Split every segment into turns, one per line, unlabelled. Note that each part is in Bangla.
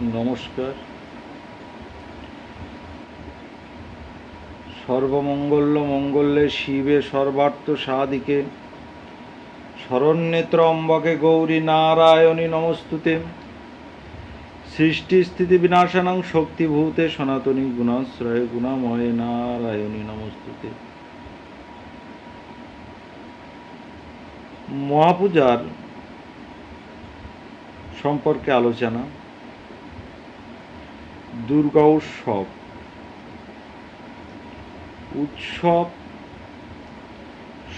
নমস্কার। সর্বমঙ্গল মঙ্গলে শিবে সর্বার্থ সাধিকে শরণ্যে ত্র্যম্বকে গৌরী নারায়ণী নমস্তুতে। সৃষ্টি স্থিতি বিনাশানাং শক্তিভূতে সনাতনী গুণাশ্রয়ে গুণাময়ে নারায়ণী নমস্তুতে। মহাপূজার সম্পর্কে আলোচনা। দুর্গা উৎসব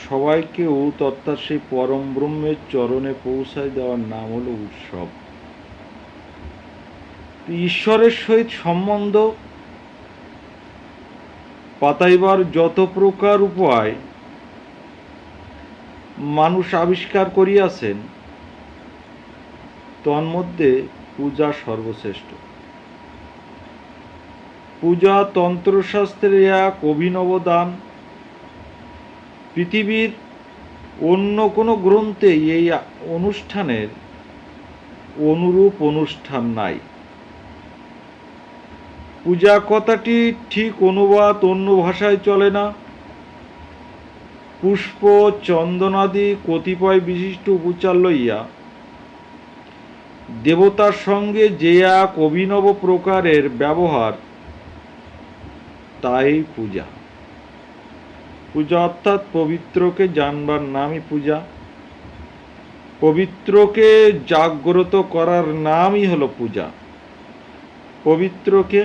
সবাইকে অর্থাৎ সেই পরম ব্রহ্মের চরণে পৌঁছায় দেওয়ার নাম হলো উৎসব। ঈশ্বরের সহিত সম্বন্ধ পাতাইবার যত প্রকার উপায় মানুষ আবিষ্কার করিয়াছেন, তন্মধ্যে পূজা সর্বশ্রেষ্ঠ। পূজা তন্ত্রশাস্ত্রের এক অভিনব দান। পৃথিবীর অন্য কোনো গ্রন্থে এই অনুষ্ঠানের অনুরূপ অনুষ্ঠান নাই। পূজা কথাটি ঠিক অনুবাদ অন্য ভাষায় চলে না। পুষ্প চন্দনাদি কতিপয় বিশিষ্ট উপচার লইয়া দেবতার সঙ্গে যে এক অভিনব প্রকারের ব্যবহার, তাই পূজা। পূজা অর্থাৎ পবিত্রকে জানবার নামই পূজা। পবিত্রকে জাগ্রত করার নামই হলো পূজা। পবিত্রকে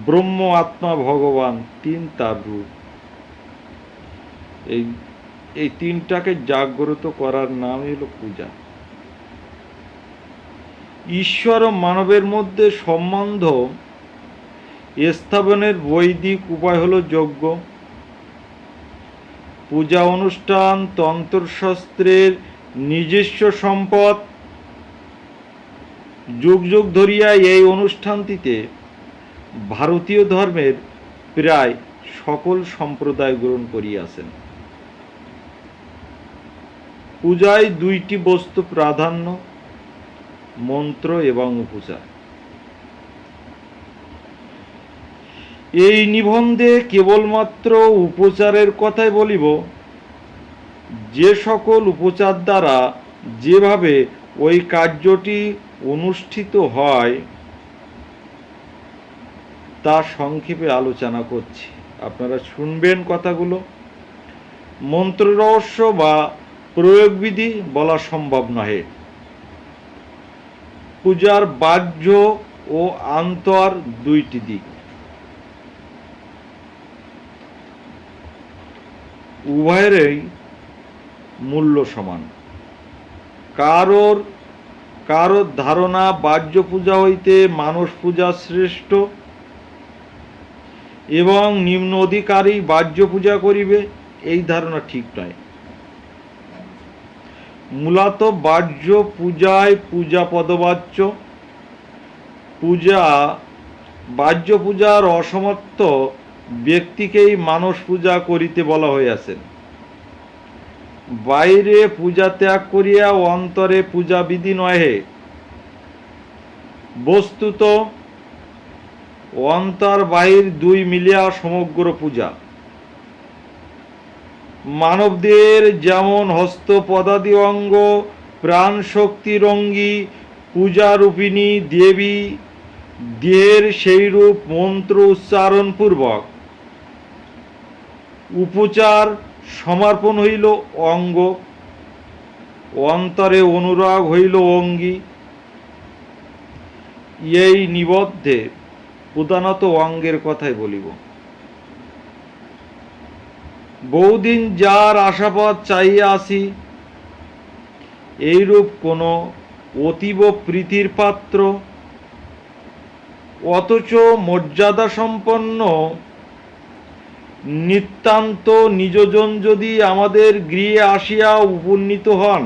ব্রহ্ম, আত্মা, ভগবান তিন তার রূপ। এই তিনটাকে জাগ্রত করার নামই হলো পূজা। ঈশ্বর ও মানবের মধ্যে সম্বন্ধ স্থাপনের বৈদিক উপায় হলো যজ্ঞ। পূজা অনুষ্ঠান তন্ত্রশাস্ত্রের নিজস্ব সম্পদ। যুগ যুগ ধরিয়া এই অনুষ্ঠানটিতে ভারতীয় ধর্মের প্রায় সকল সম্প্রদায় গ্রহণ করিয়াছেন। পূজায় দুইটি বস্তু প্রাধান্য, মন্ত্র এবং উপচার। এই নিবন্ধে কেবলমাত্র উপচারের কথাই বলিব। যে সকল উপচার দ্বারা যেভাবে ওই কার্যটি অনুষ্ঠিত হয় তা সংক্ষেপে আলোচনা করছি, আপনারা শুনবেন কথাগুলো। মন্ত্র রহস্য বা প্রয়োগবিধি বলা সম্ভব নহে। পূজার বাহ্য ও আন্তর দুইটি দিক। উভয়েরই মূল্য সমান। কারোর ধারণা বাহ্য পূজা হইতে মানস পূজা শ্রেষ্ঠ এবং নিম্ন অধিকারী বাহ্য পূজা করিবে, এই ধারণা ঠিক নয়। মূলত বাহ্য পূজায় পূজা পদবাচ্য। বাহ্য পূজার অসমর্থ ব্যক্তিকেই মানস পূজা করিতে বলা হইয়াছে। বাইরে পূজা ত্যাগ করিয়া অন্তরে পূজা বিধি নহে। বস্তুত অন্তর বাহির দুই মিলিয়া সমগ্র পূজা। মানবদের যেমন হস্ত পদাদি অঙ্গ প্রাণ শক্তির অঙ্গী পূজারূপিণী দেবী, দেহের সেই রূপ মন্ত্র উচ্চারণপূর্বক উপচার সমর্পণ হইল অঙ্গ, অন্তরে অনুরাগ হইল অঙ্গী। এই নিবদ্ধে প্রধানত অঙ্গের কথাই বলিব। বহুদিন যার আশাপথ চাহিয়া আসি, এইরূপ কোনো অতীব প্রীতির পাত্র অথচ মর্যাদা সম্পন্ন নিতান্ত নিজজন যদি আমাদের গৃহে আসিয়া উপনীত হন,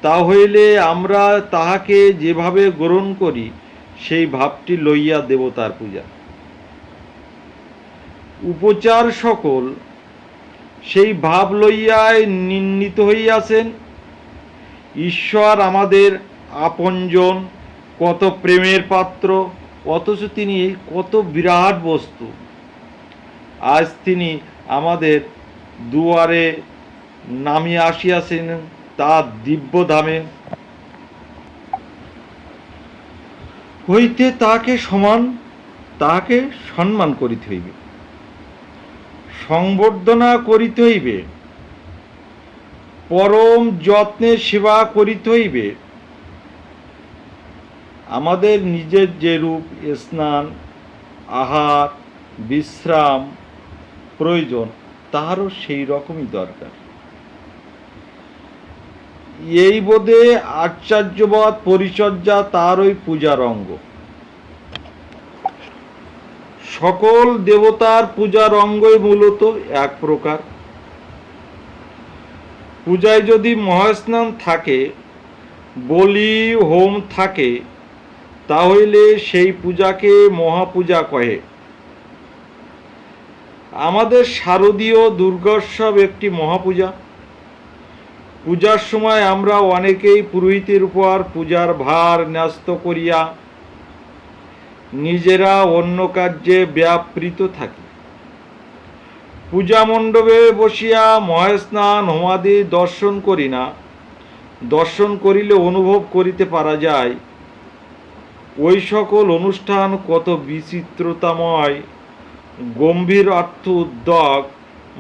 তা হইলে আমরা তাহাকে যেভাবে গ্রহণ করি সেই ভাবটি লইয়া দেবতার পূজা। উপচার সকল সেই ভাব লইয়াই নির্ণীত হইয়াছেন। ঈশ্বর আমাদের আপনজন, কত প্রেমের পাত্র, অথচ তিনি কত বিরাট বস্তু। আজ তিনি আমাদের দুয়ারে নামিয়ে আসিয়াছেন তার দিব্যধামে হইতে তাহাকে সম্মান করিতে হইবে, সংবর্ধনা করিতে হইবে, পরম যত্নে সেবা করিতে হইবে। আমাদের নিজের যে রূপ স্নান, আহার, বিশ্রাম প্রয়োজন, তাহারও সেই রকমই দরকার। এই বোধে আচার্যবৎ পরিচর্যা তারই পূজার অঙ্গ। সকল দেবতার পূজার অঙ্গই মূলত এক প্রকার। পূজায় যদি মহাস্নান থাকে, বলি হোম থাকে, তাহলে সেই পূজাকে মহাপূজা কহে। আমাদের শারদীয় দুর্গোৎসব একটি মহাপূজা। পূজার সময় আমরা অনেকেই পুরোহিতের উপর পূজার ভার ন্যস্ত করিয়া নিজেরা অন্য কার্যে ব্যাপৃত থাকি। পূজা মণ্ডপে বসিয়া মহাস্নান হোমাদি দর্শন করি না। দর্শন করিলে অনুভব করিতে পারা যায় ওই সকল অনুষ্ঠান কত বিচিত্রতাময়, গম্ভীর অর্থ উদ্যোগ।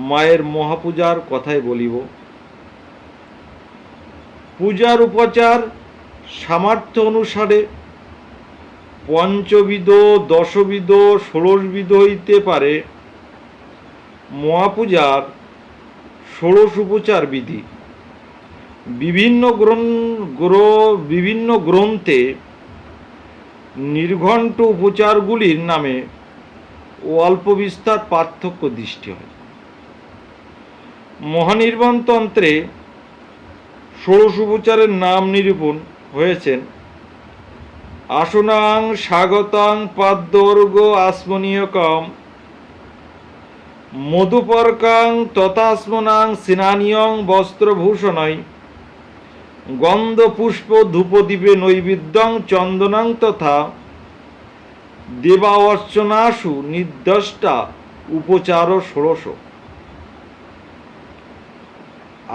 মায়ের মহাপূজার কথাই বলিব। পূজার উপচার সামর্থ্য অনুসারে পঞ্চবিধ, দশবিধ, ষোড়শবিধ হইতে পারে। মহাপূজার ষোড়শ উপচার বিধি বিভিন্ন গ্রন্থে নির্ঘণ্ট উপচারগুলির নামে অল্প বিস্তার পার্থক্য দৃষ্টি হয়। মহানির্বাণ তন্ত্রে ষোড়শ উপচারের নাম নিরূপণ হয়েছেন আসনাং স্বাগতং পাদ্যর্ঘ আসমনীয়কম মধুপর্কাং তথাস্মনাং স্নানীয়ং বস্ত্রভূষণৈ গন্ধ পুষ্প ধূপদীপে নৈবেদ্যং চন্দনং তথা দেবার্চনাসু নির্দিষ্টা উপচার ষোড়শ।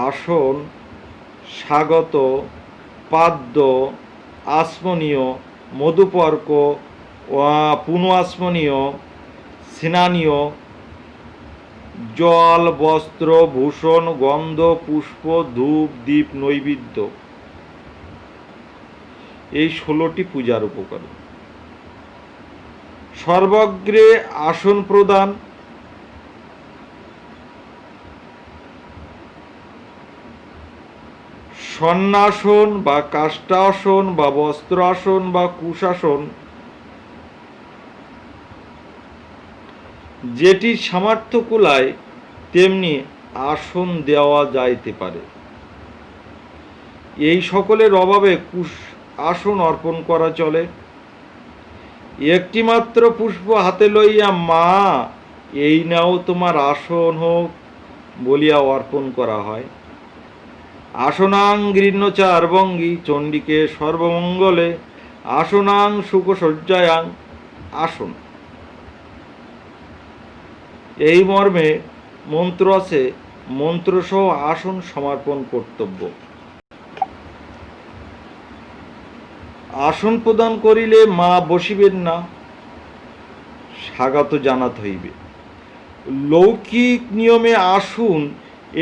আসন, স্বাগত, পাদ্য, আসমনীয়, মধুপর্ক, পুনঃআসমনীয়, স্নানীয়, জল, বস্ত্র, ভূষণ, গন্ধ, পুষ্প, ধূপ, দীপ, নৈবেদ্য, এই 16টি পূজার উপকরণ। সর্বগ্রে আসন প্রদান, সন্ন্যাসন বা কাষ্টাসন বা বস্ত্রাসন বা কুশাসন, যেটি সামর্থ্য কুলায় তেমনি আসন দেওয়া যাইতে পারে। এই সকলের অভাবে আসন অর্পণ করা চলে। একটিমাত্র পুষ্প হাতে লইয়া মা এই নাও তোমার আসন হোক বলিয়া অর্পণ করা হয়। আসনাং গৃহ্ণচার ভঙ্গি চণ্ডীকে সর্বমঙ্গলে আসনাং সুখসজ্জায়াং, আসন, এই মর্মে মন্ত্র আছে। মন্ত্রসহ আসন সমর্পণ কর্তব্য। আসন প্রদান করিলে মা বসিবেন না, স্বাগত জানাতে হইবে। লৌকিক নিয়মে আসুন,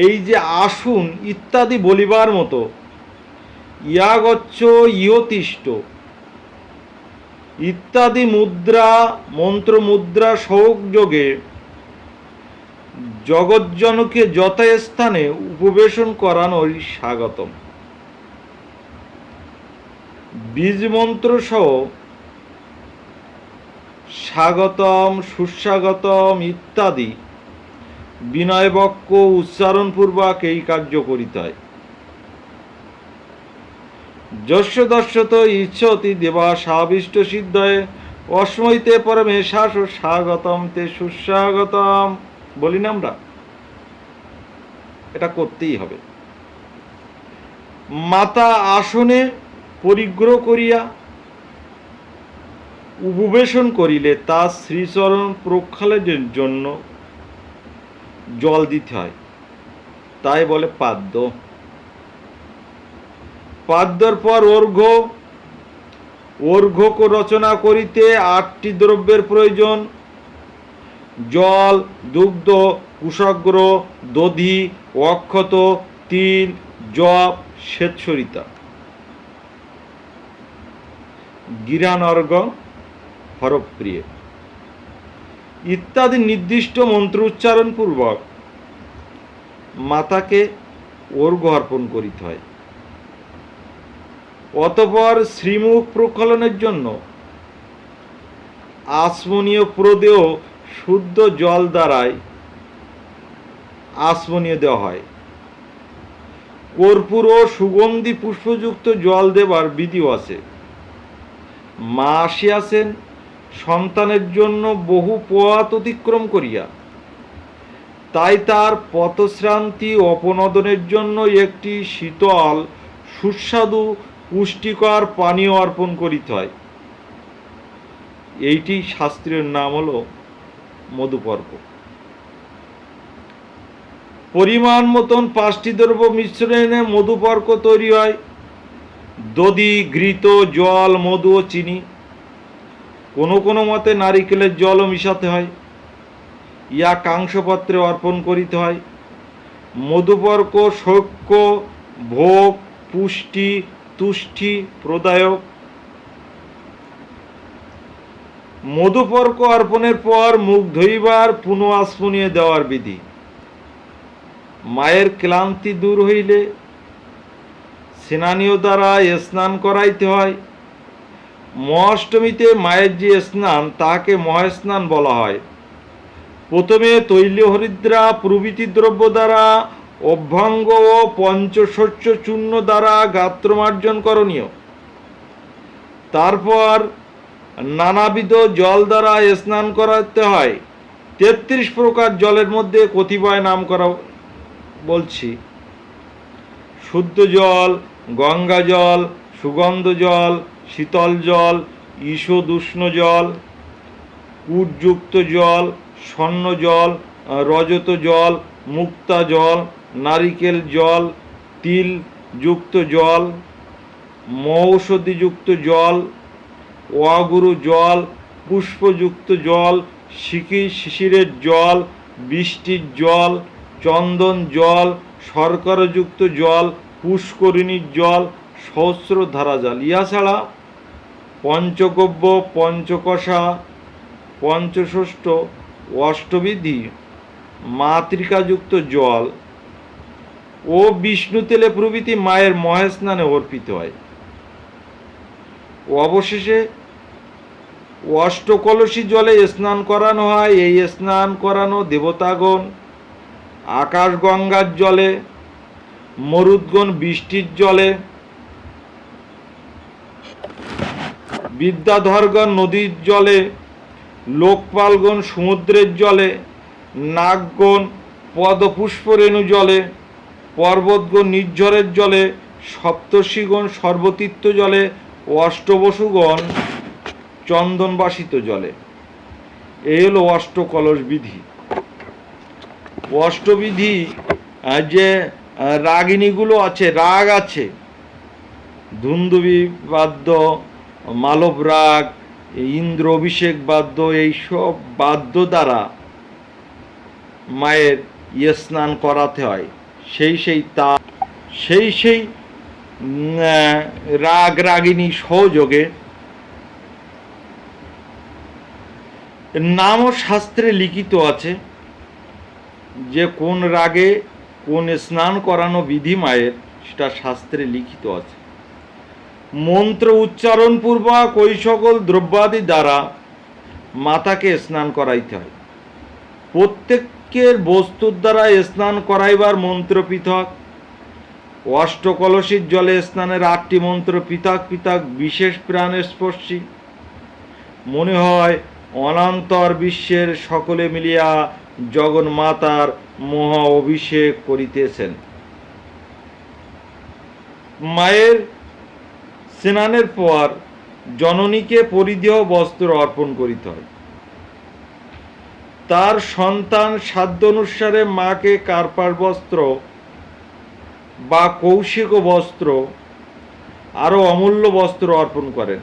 এই যে আসুন ইত্যাদি বলিবার মতো ইয়াগচ্ছ ইহতিষ্ঠ ইত্যাদি মুদ্রা, মন্ত্র মুদ্রা সহযোগে জগজ্জনকে যথাস্থানে উপবেশন করানোই স্বাগতম। বীজ মন্ত্র সহ স্বাগতম, সুস্বাগতম ইত্যাদি বিনয়বক্য উচ্চারণপূর্বক এই কার্য করিতে হয়। যস্য দর্শত ইচ্ছতি দেবা সাবিষ্ট সিদ্ধয়ে অস্মৈতে পরমেশাস স্বাগতম তে সুস্বাগতম, বলি না আমরা, এটা করতেই হবে। মাতা আসনে পরিগ্রহ করিয়া উপবেশন করিলে তার শ্রীচরণ প্রক্ষালনের জন্য জল দিতে হয়, তাই বলে পাদ্য। পাদ্যর পর অর্ঘ্য রচনা করিতে 8টি দ্রব্যের প্রয়োজন: জল, দুগ্ধ, কুশাগ্র, দধি, অক্ষত, তিল, জব, শ্বেতসরিতা, গিরানর্ঘ, হরপ্রিয় ইত্যাদি নির্দিষ্ট মন্ত্র উচ্চারণ পূর্বক মাতাকে অর্ঘ্য অর্পণ করিতে হয়। অতঃপর শ্রীমুখ প্রক্ষালনের জন্য আচমনীয় প্রদেয় শুদ্ধ জল দ্বারাই আচমনীয় দেওয়া হয়। কর্পূর ও সুগন্ধি পুষ্পযুক্ত জল দেবার বিধিও আছে। মা আসিয়াছেন সন্তানের জন্য বহু পথ অতিক্রম করিয়া, তাই তার পথশ্রান্তি অপনোদনের জন্য একটি শীতল সুস্বাদু পুষ্টিকর পানীয় অর্পণ করিতে হয়। এইটি শাস্ত্রীয় নাম হল মধুপর্ক। পরিমাণ মতন 5টি দ্রব্য মিশ্রণে মধুপর্ক তৈরি হয়: দধি, ঘৃত, জল, মধু ও চিনি। কোনো কোনো মতে নারিকেলের জলও মিশাতে হয়। ইয়া কাংসপাত্রে অর্পণ করিতে হয়। মধুপর্ক সৌখ্য, ভোগ, পুষ্টি, তুষ্টি প্রদায়ক। মধুপর্ক অর্পণের পর মুখ ধুইবার পুনঃ আচমনীয় দেওয়ার বিধি। মায়ের ক্লান্তি দূর হইলে স্নানীয় দ্বারা স্নান করাইতে হয়। মহাষ্টমীতে মায়ের যে স্নান তাহাকে মহাস্নান বলা হয়। প্রথমে তৈল, হরিদ্রা প্রভৃতি দ্রব্য দ্বারা অভ্যঙ্গ ও পঞ্চশস্য চূর্ণ দ্বারা গাত্রমার্জন করণীয়। তারপর নানাবিধ জল দ্বারা স্নান করাতে হয়। 33 প্রকার জলের মধ্যে কতিপয় নাম করা বলছি: শুদ্ধ জল, গঙ্গা জল, সুগন্ধ জল, শীতল জল, ঈষদুষ্ণ জল, কূটযুক্ত জল, স্বর্ণ জল, রজত জল, মুক্তা জল, নারিকেল জল, তিল যুক্ত জল, মহৌষধিযুক্ত জল, অগুরু জল, পুষ্পযুক্ত জল, শিশিরের জল, বৃষ্টির জল, চন্দন জল, শর্করাযুক্ত জল, পুষ্করিণীর জল, সহস্রধারা জল। ইহা ছাড়া পঞ্চগব্য, পঞ্চকষা, পঞ্চষষ্ঠ, অষ্টবিধি মাতৃকাযুক্ত জল ও বিষ্ণু তেলে প্রভৃতি মায়ের মহাস্নানে অর্পিত হয়। অবশেষে অষ্টকলসী জলে স্নান করানো হয়। এই স্নান করানো দেবতাগণ আকাশগঙ্গার জলে, মরুদ্গণ বৃষ্টির জলে, বিদ্যাধরগণ নদীর জলে, লোকপালগণ সমুদ্রের জলে, নাগগণ পদপুষ্পরেণু জলে, পর্বতগণ নির্ঝরের জলে, সপ্তর্ষিগণ সর্বতীর্থ জলে, অষ্টবসুগণ চন্দনবাসিত জলে। এই হলো অষ্টকলস বিধি। অষ্টবিধি যে রাগিণীগুলো আছে, রাগ আছে, ধুন্দুবি বাদ্য, মালব রাগ, ইন্দ্র অভিষেক বাদ্য, এইসব বাদ্য দ্বারা মায়ের স্নান করাতে হয়। সেই রাগ রাগিনী সহযোগে নামও শাস্ত্রে লিখিত আছে যে কোন রাগে কোন স্নান করানো বিধি মায়ের, সেটা শাস্ত্রে লিখিত আছে। মন্ত্র উচ্চারণ পূর্বক ওই সকল দ্রব্যাদি দ্বারা মাতাকে স্নান করাইতে হয়। প্রত্যেকের বস্তুর দ্বারা স্নান করাইবার মন্ত্র পৃথক। অষ্টকলসীর জলে স্নানের 8টি মন্ত্র পৃথক পৃথক বিশেষ প্রাণের স্পর্শী। মনে হয় অনন্তর বিশ্বের সকলে মিলিয়া জগন্মাতার মহা অভিষেক করিতেছেন। মায়ের স্নানের পর জননীকে পরিধেয় বস্ত্র অর্পণ করিতে হয়। তার সন্তান সাধ্য অনুসারে মাকে কার্পাস বস্ত্র বা কৌশিক বস্ত্র আরও অমূল্য বস্ত্র অর্পণ করেন।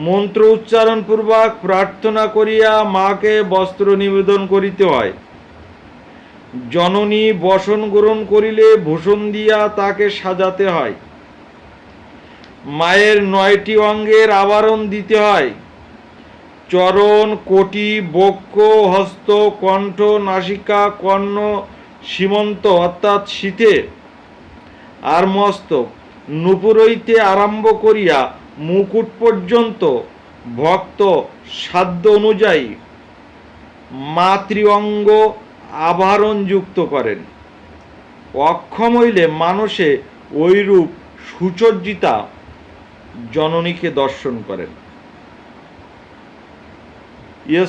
মন্ত্র উচ্চারণ পূর্বক প্রার্থনা করিয়া মাকে বস্ত্র নিবেদন করিতে হয়। জননী বসন গ্রহণ করিলে ভূষণ দিয়া তাকে সাজাতে হয়। মায়ের 9টি অঙ্গের আবরণ দিতে হয়। চরণ, কোটি, বক্ষ, হস্ত, কণ্ঠ, নাসিকা, কর্ণ, সীমন্ত অর্থাৎ শীতে আর মস্তক, নূপুর হইতে আরম্ভ করিয়া মুকুট পর্যন্ত ভক্ত সাধ্য অনুযায়ী মাতৃঅঙ্গ আভরণ যুক্ত করেন। অক্ষম হইলে মানুষে ঐরূপ সুসজ্জিতা জননীকে দর্শন করেন।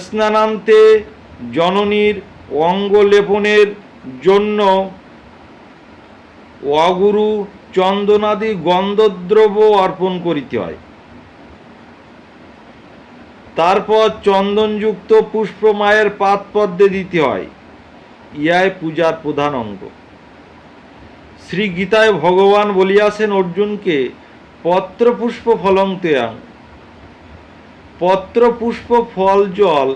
স্নানান্তে জননীর অঙ্গ লেপনের জন্য অগুরু চন্দনাদি গন্ধদ্রব্য অর্পণ করিতে হয়। তারপর চন্দনযুক্ত পুষ্প মায়ের পাদপদ্মে দিতে হয়। ইহাই পূজার প্রধান অঙ্গ। শ্রী গীতায় ভগবান বলিয়াছেন অর্জুনকে, পত্রপুষ্প ফলং তেয়াং, পত্র পুষ্প ফল জল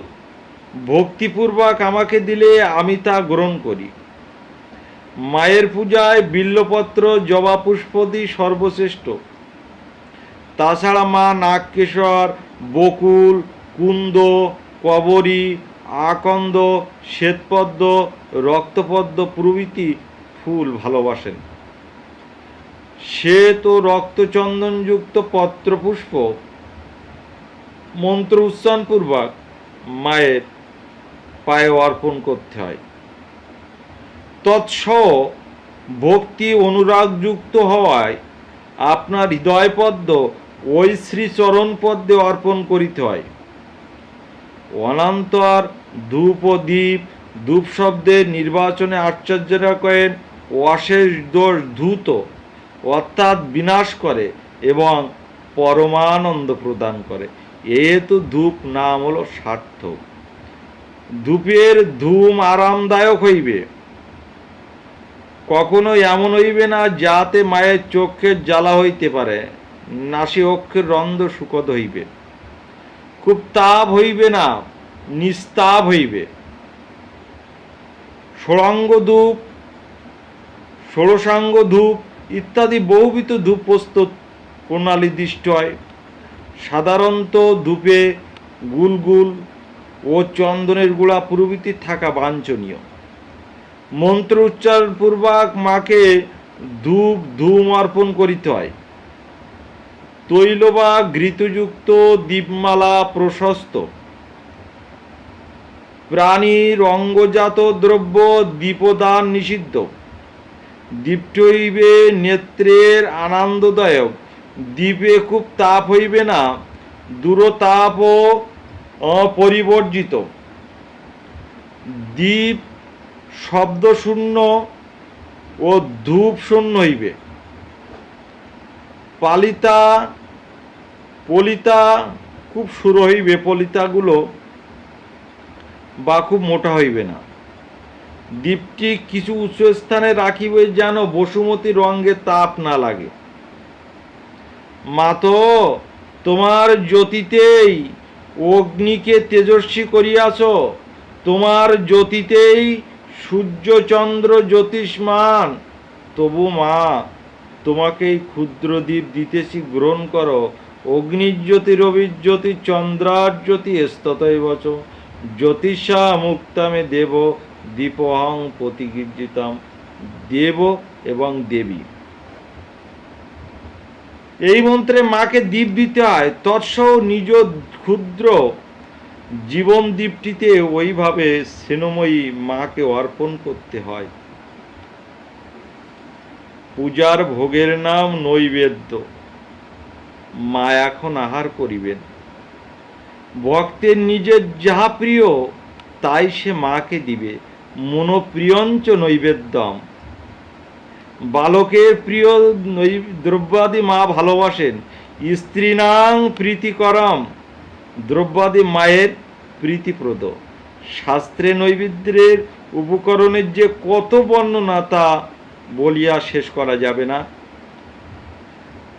ভক্তিপূর্বক আমাকে দিলে আমি তা গ্রহণ করি। মায়ের পূজায় বিল্বপত্র, জবা পুষ্পদি সর্বশ্রেষ্ঠ। তাছাড়া মা নাগকেশর, বকুল, কুন্দ, কবরী, আকন্দ, শ্বেতপদ্ম, রক্তপদ্ম প্রভৃতি ফুল ভালোবাসেন। শ্বেত ও রক্তচন্দনযুক্ত পত্রপুষ্প মন্ত্র উচ্চারণপূর্বক মায়ের পায়ে অর্পণ করতে হয়। তৎসহ ভক্তি অনুরাগযুক্ত হওয়ায় আপনার হৃদয়পদ্ম ওই শ্রীচরণ পদ্মে অর্পণ করিতে হয়। অনন্তর ধূপ ও দীপ, ধূপ শব্দের নির্বাচনে আচার্যরা কয়েন অশেষ দোষ ধূত অর্থাৎ বিনাশ করে এবং পরমানন্দ প্রদান করে। এহেতু ধূপ নাম হল সার্থক। ধূপের ধূম আরামদায়ক হইবে, কখনো এমন হইবে না যাতে মায়ের চক্ষের জ্বালা হইতে পারে। নাসি অক্ষের রন্ধ্র সুখদ হইবে, খুব তাপ হইবে না, নিস্তাপ হইবে। ষোড়াঙ্গ ধূপ, ষোড়শাঙ্গ ধূপ ইত্যাদি বহুবিধ ধূপ প্রস্তুত প্রণালী দৃষ্ট হয়। সাধারণত ধূপে গুলগুল ও চন্দনের গুঁড়া প্রভৃতি থাকা বাঞ্ছনীয়। মন্ত্র উচ্চারণপূর্বক মাকে ধূপ ধূম অর্পণ করিতে হয়। তৈল বা ঘৃতযুক্ত দীপমালা প্রশস্ত। প্রাণীর অঙ্গজাত দ্রব্য দীপদান নিষিদ্ধ। দীপটি হইবে নেত্রের আনন্দদায়ক। দীপে খুব তাপ হইবে না, দূরতাপ ও অপরিবর্জিত। দীপ শব্দশূন্য ও ধূপ শূন্য হইবে। পলিতা খুব সরু হইবে, পলিতাগুলো বা খুব মোটা হইবে না। দীপটি কিছু উঁচু স্থানে রাখিবে যেন বসুমতীর অঙ্গে তাপ না লাগে। মাতো, তোমার জ্যোতিতেই অগ্নিকে তেজস্বী করিয়াছ, তোমার জ্যোতিতেই সূর্যচন্দ্র জ্যোতিষ্মান। তবু মা, তোমাকে এই ক্ষুদ্র দ্বীপ দিতেছি, গ্রহণ করো। অগ্নিজ্যোতি রবিজ্যোতি চন্দ্রাজ্যোতি স্ততৈবচ জ্যোতিষা মুক্তামে দেব দীপহং প্রতিগীর্জিতাম। দেব এবং দেবী, এই মন্ত্রে মাকে দীপ দিতে হয়। তৎসহ নিজ ক্ষুদ্র জীবন দীপটিতে ওইভাবে স্নেহময়ী মাকে অর্পণ করতে হয়। পূজার ভোগের নাম নৈবেদ্য। মা এখন আহার করিবেন। ভক্তের নিজের যাহা প্রিয় তাই সে মাকে দিবে। মনোপ্রিয়ঞ্চ নৈবেদ্যম। বালকের প্রিয় দ্রব্যাদি মা ভালোবাসেন। স্ত্রীণাং প্রীতিকরম দ্রব্যাদি মায়ের প্রীতিপ্রদ। শাস্ত্রে নৈবেদ্যের উপকরণের যে কত বর্ণনা তা বলিয়া শেষ করা যাবে না।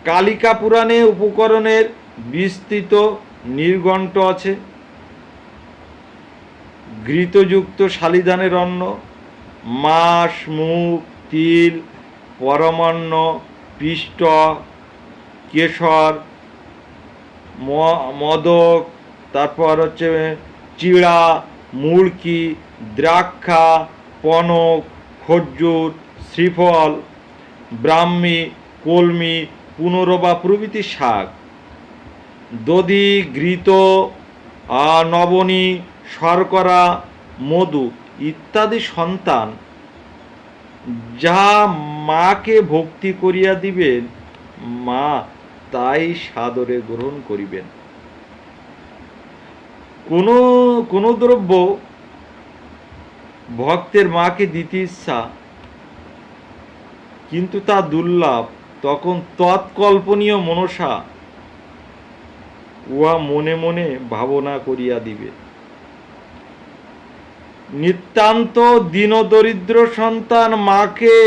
কালিকা পুরাণে উপকরণের বিস্তৃত নির্ঘণ্ট আছে। ঘৃতযুক্ত শালিধানের অন্ন, মাস, মুগ, তিল, পরমান্ন, পিষ্ট, কেশর, মদক, তারপর হচ্ছে চিড়া, মুড়কি, দ্রাক্ষা, পনক, খজ্জুর, শ্রীফল, ব্রাহ্মী, কলমি, পুনরবা প্রভৃতি শাক, দধি, ঘৃত, নবনী, শর্করা, মধু ইত্যাদি সন্তান যা মাকে ভক্তি করিয়া দিবেন, মা তাই সাদরে গ্রহণ করিবেন। কোনো দ্রব্য ভক্তের মাকে দিতে ইচ্ছা কিন্তু তা দুর্লভ, তখন তৎকল্পনীয় মনসা উহা মনে মনে ভাবনা করিয়া দিবে। নিতান্ত দীনদরিদ্র সন্তান মাকে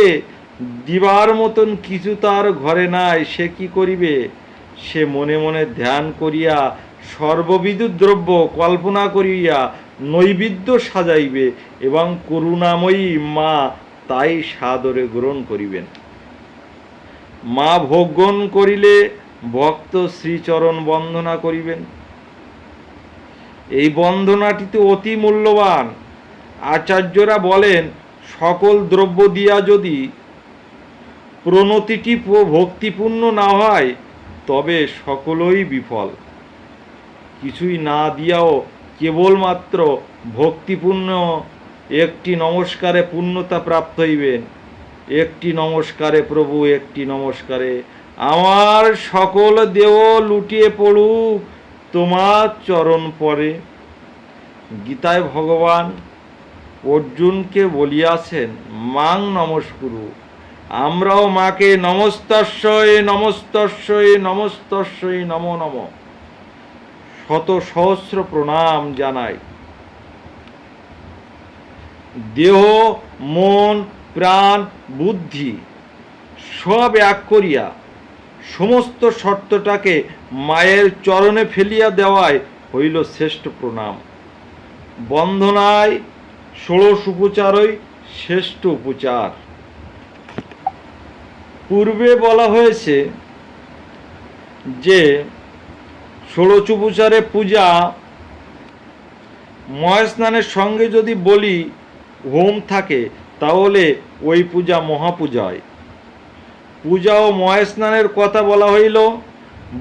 দিবার মতন কিছু তার ঘরে নাই, সে কি করিবে? সে মনে মনে ধ্যান করিয়া সর্ববিধ দ্রব্য কল্পনা করিয়া নৈবেদ্য সাজাইবে এবং করুণাময়ী মা তাই সাদরে গ্রহণ করিবেন। মা ভোগ্যন করিলে ভক্ত শ্রীচরণ বন্দনা করিবেন। এই বন্দনাটিতে অতি মূল্যবান। আচার্যরা বলেন, সকল দ্রব্য দিয়া যদি প্রণতিটি ভক্তিপূর্ণ না হয় তবে সকলই বিফল। কিছুই না দিয়াও কেবলমাত্র ভক্তিপূর্ণ একটি নমস্কারে পূর্ণতা প্রাপ্ত হইবেন। একটি নমস্কারে প্রভু, একটি নমস্কারে আমার সকল দেহ লুটিয়ে পড়ুক তোমার চরণ পরে। গীতায় ভগবান অর্জুনকে বলিয়াছেন, মাং নমস্কুরু। আমরাও মাকে নমস্তস্যই নমস্তস্যই নমস্তস্যই নমো নমঃ শত সহস্র প্রণাম জানাই। দেহ, মন, প্রাণ, বুদ্ধি সব এক করিয়া সমস্ত শর্তটাকে মায়ের চরণে ফেলিয়া দেওয়াই হইল শ্রেষ্ঠ প্রণাম। বন্দনায় 16 উপচারই শ্রেষ্ঠ উপচার। পূর্বে বলা হয়েছে যে 16 উপচারে পূজা মহাস্নানের সঙ্গে যদি বলি হোম থাকে তাহলে ওই পূজা মহাপূজা হয়। পূজা ও মহাস্নানের কথা বলা হইল।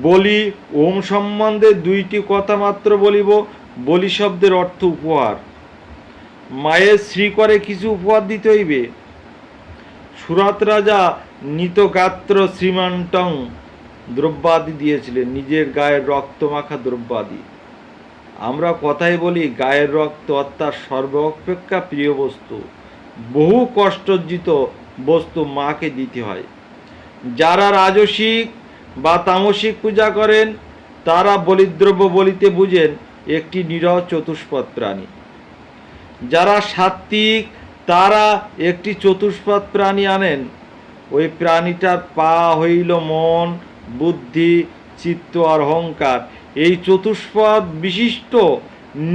বলি ওম সম্বন্ধে 2টি কথা মাত্র বলিব। বলি শব্দের অর্থ উপহার। মায়ের শ্রী করে কিছু উপহার দিতে হইবে। সুরাত রাজা নিতগাত্র শ্রীমান্টং দ্রব্যাদি দিয়েছিলেন, নিজের গায়ের রক্ত মাখা দ্রব্যাদি। আমরা কথাই বলি গায়ের রক্ত অর্থাৎ সর্বাপেক্ষা প্রিয় বস্তু, বহু কষ্টার্জিত বস্তু মাকে দিতে হয়। যারা রাজসিক বা তামসিক পূজা করেন তারা বলিদ্রব্য বলিতে বুঝেন একটি নিরহ চতুষ্পদ প্রাণী। যারা সাত্ত্বিক তারা একটি চতুষ্পদ প্রাণী আনেন। ওই প্রাণীটার পা হইল মন, বুদ্ধি, চিত্ত আর অহংকার। এই চতুষ্পদ বিশিষ্ট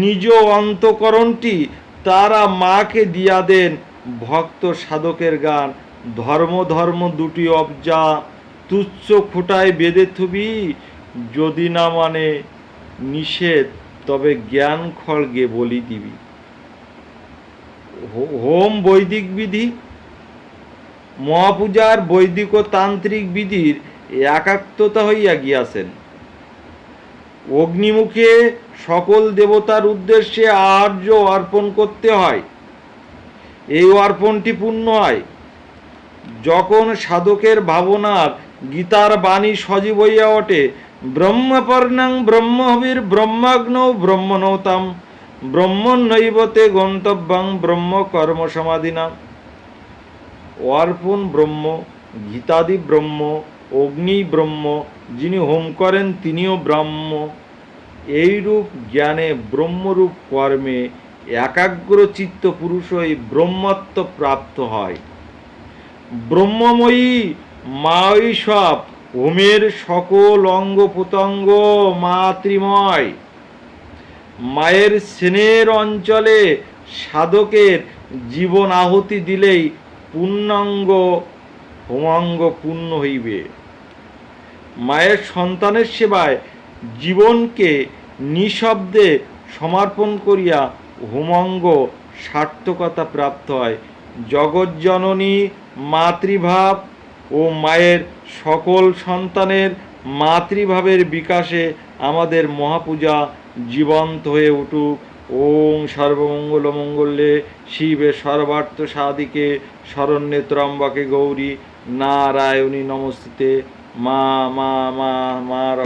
নিজ অন্তঃকরণটি তারা মাকে দিয়া দেন। ভক্ত সাধকের গান, ধর্ম ধর্ম দুটি অবজা, তুচ্ছ খোটায় বেঁধে থুবি, যদি না মানে নিষেধ তবে জ্ঞান খড়গে বলি দিবি। হোম বৈদিক বিধি। মহাপূজার বৈদিক ও তান্ত্রিক বিধির একাত্মতা হইয়া গিয়াছেন। অগ্নিমুখে সকল দেবতার উদ্দেশ্যে আহার্য অর্পণ করতে হয়। এই অর্পণটি পূর্ণ হয় যখন সাধকের ভাবনার গীতার বাণী সজীব হইয়া ওঠে। ব্রহ্মপর্ণাং ব্রহ্মহবির ব্রহ্মাগ্নৌ ব্রহ্মণৌতাম ব্রহ্মণ্যৈবতে গন্তব্যং ব্রহ্ম কর্ম সমাধিনাম। অর্পণ ব্রহ্ম, গীতাদি ব্রহ্ম, অগ্নি ব্রহ্ম, যিনি হোম করেন তিনিও ব্রহ্ম। এইরূপ জ্ঞানে ব্রহ্মরূপ কর্মে একাগ্রচিত্ত পুরুষই ব্রহ্মত্ব প্রাপ্ত হয়। ব্রহ্মময়ী মাই সব, হোমের সকল অঙ্গ প্রত্যঙ্গ মাতৃময়। মায়ের স্নেহের অঞ্চলে সাধকের জীবন আহুতি দিলেই পূর্ণাঙ্গ হোমাঙ্গ পূর্ণ হইবে। মায়ের সন্তানের সেবায় জীবনকে নিঃশব্দে সমর্পণ করিয়া হোমাঙ্গ সার্থকতা প্রাপ্ত হয়। জগজ্জননী মাতৃভাব ও মায়ের সকল সন্তানের মাতৃভাবের বিকাশে আমাদের মহাপূজা জীবন্ত হয়ে উঠুক। ওং সর্বমঙ্গল মঙ্গলে শিবে সর্বার্থ সাধিকে শরণ্যে ত্র্যম্বকে গৌরী নারায়ণী নমস্তুতে। মা মা মা মা